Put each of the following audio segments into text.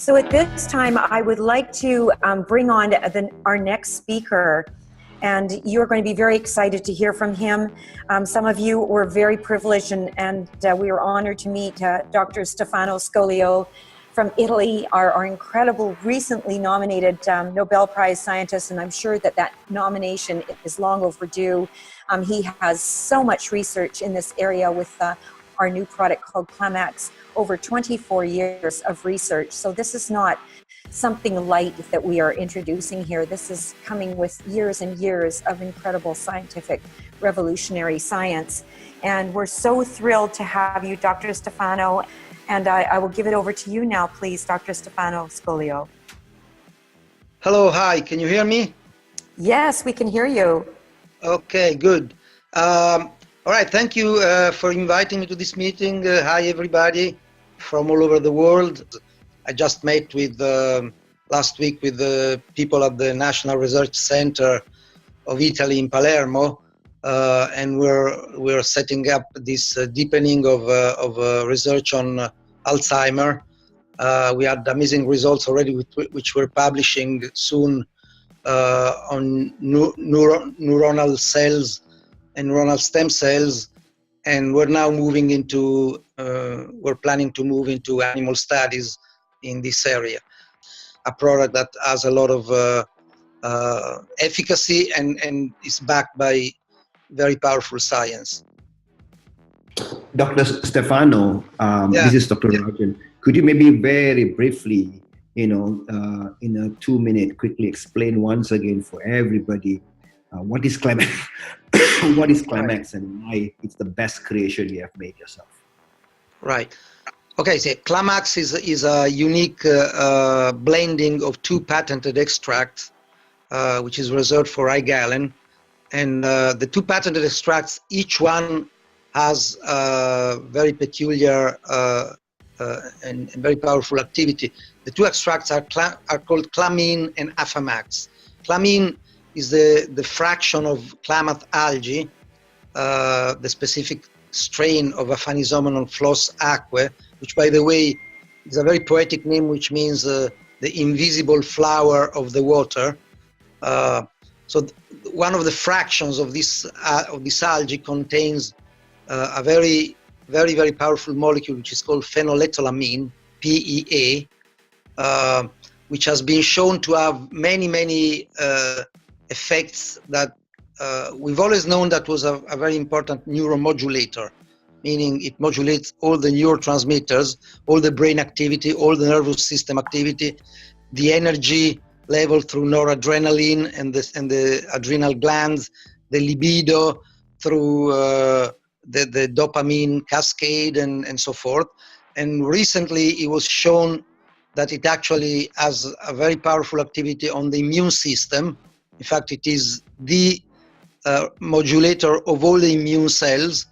So at this time, I would like to bring on our next speaker, and you're going to be very excited to hear from him. Some of you were very privileged, and we were honored to meet Dr. Stefano Scoglio from Italy, our incredible, recently nominated Nobel Prize scientist, and I'm sure that nomination is long overdue. He has so much research in this area with our new product called Klamax, over 24 years of research. So this is not something light that we are introducing here. This is coming with years and years of incredible scientific revolutionary science. And we're so thrilled to have you, Dr. Stefano. And I will give it over to you now, please, Dr. Stefano Scoglio. Hello, hi, can you hear me? Yes, we can hear you. Okay, good. All right, thank you for inviting me to this meeting. Hi, everybody from all over the world. I just met with last week with the people at the National Research Center of Italy in Palermo, and we're setting up this deepening of research on Alzheimer. We had amazing results already, which we're publishing soon on neuronal cells and neuronal stem cells, and we're now moving into, we're planning to move into animal studies in this area. A product that has a lot of efficacy and is backed by very powerful science. Dr. Stefano, this is Dr. Rajan. Could you maybe very briefly, in a 2-minute, quickly explain once again for everybody what is Klamax, what is Klamax, and why it's the best creation you have made yourself? Right. Okay, so Klamax is a unique blending of 2 patented extracts, which is reserved for iGalen. And the 2 patented extracts, each one has a very peculiar and very powerful activity. The 2 extracts are called Clamine and Affamax. Clamine is the fraction of Klamath algae, the specific strain of Aphanizomenon floss aquae, which, by the way, is a very poetic name, which means the invisible flower of the water. So one of the fractions of this algae contains a very, very, very powerful molecule, which is called phenylethylamine, PEA, which has been shown to have many effects that we've always known that was a very important neuromodulator, meaning it modulates all the neurotransmitters, all the brain activity, all the nervous system activity, the energy level through noradrenaline and the adrenal glands, the libido through the dopamine cascade and so forth. And recently it was shown that it actually has a very powerful activity on the immune system. In fact, it is the modulator of all the immune cells,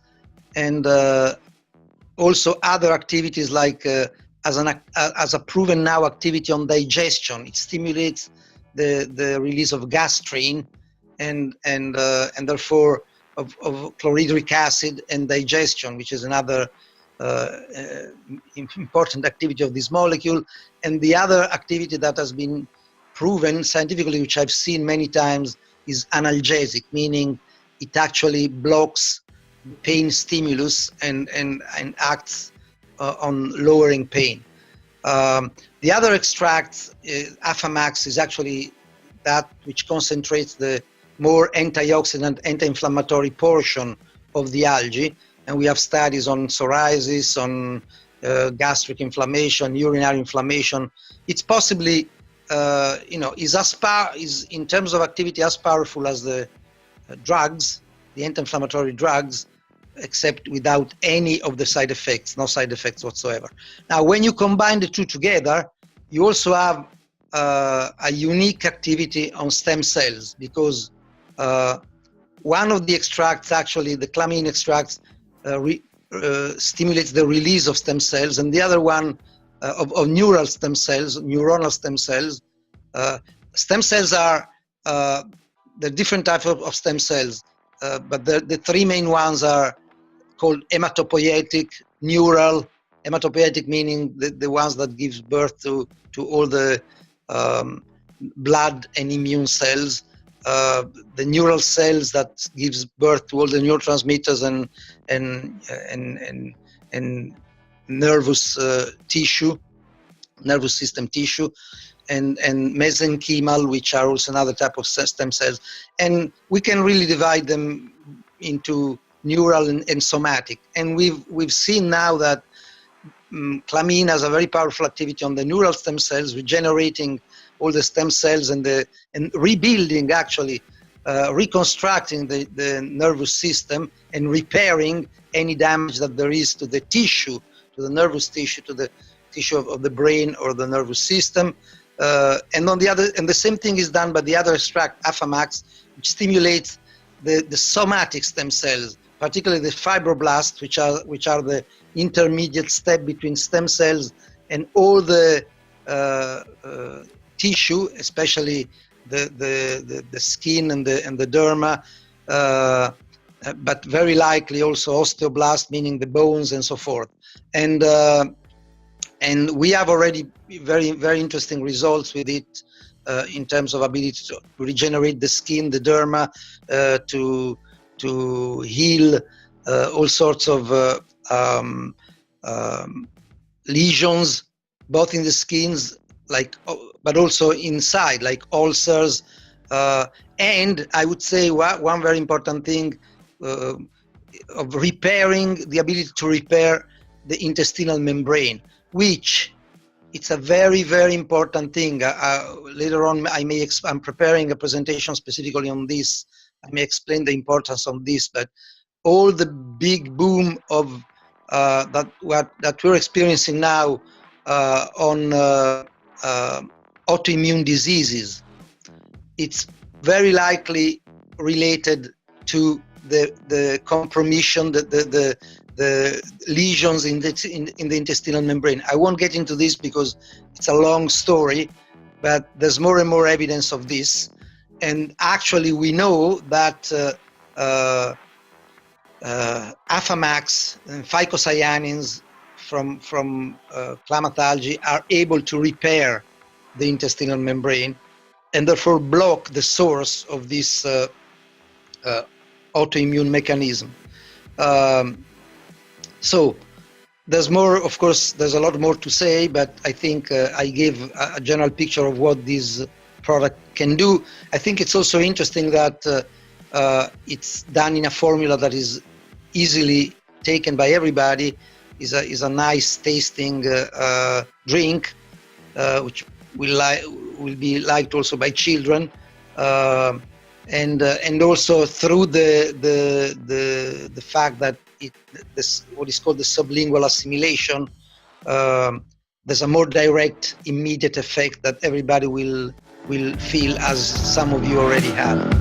and also other activities like as a proven now activity on digestion. It stimulates the release of gastrin and therefore of chlorhydric acid and digestion, which is another important activity of this molecule. And the other activity that has been proven scientifically, which I've seen many times, is analgesic, meaning it actually blocks pain stimulus and acts on lowering pain. The other extract, Affamax, is actually that which concentrates the more antioxidant, anti-inflammatory portion of the algae. And we have studies on psoriasis, on gastric inflammation, urinary inflammation. It's possibly, is in terms of activity as powerful as the drugs, the anti-inflammatory drugs, except without any of the side effects, no side effects whatsoever. Now, when you combine the 2 together, you also have a unique activity on stem cells, because one of the extracts, actually the clamine extracts, stimulates the release of stem cells, and the other one of neural stem cells, neuronal stem cells. Stem cells are the different types of stem cells, but the 3 main ones are called hematopoietic, neural, hematopoietic meaning the ones that gives birth to to all the blood and immune cells, the neural cells that gives birth to all the neurotransmitters and nervous tissue, nervous system tissue, and mesenchymal, which are also another type of stem cells. And we can really divide them into neural and somatic. And we've seen now that clamine has a very powerful activity on the neural stem cells, regenerating all the stem cells and rebuilding, actually, reconstructing the nervous system and repairing any damage that there is to the tissue, to the nervous tissue, to the tissue of the brain or the nervous system. And the same thing is done by the other extract, Afamax, which stimulates the somatic stem cells, particularly the fibroblasts, which are the intermediate step between stem cells and all the tissue, especially the skin and the derma, but very likely also osteoblast, meaning the bones and so forth. And we have already very, very interesting results with it in terms of ability to regenerate the skin, the derma, to heal all sorts of lesions, both in the skins, but also inside, like ulcers. And I would say one very important thing of repairing, the ability to repair the intestinal membrane, which it's a very, very important thing. Later on, I'm preparing a presentation specifically on this. I may explain the importance of this, but all the big boom of that we're experiencing now on autoimmune diseases, it's very likely related to the compromission, the lesions in the intestinal membrane. I won't get into this because it's a long story, but there's more and more evidence of this. And actually, we know that Afamax and phycocyanins from Klamax algae are able to repair the intestinal membrane and therefore block the source of this autoimmune mechanism. So there's more, of course, there's a lot more to say, but I think I gave a general picture of what this product can do. I think it's also interesting that it's done in a formula that is easily taken by everybody, is a nice tasting drink, which will be liked also by children, and also through the fact that what is called the sublingual assimilation, there's a more direct, immediate effect that everybody will feel, as some of you already have.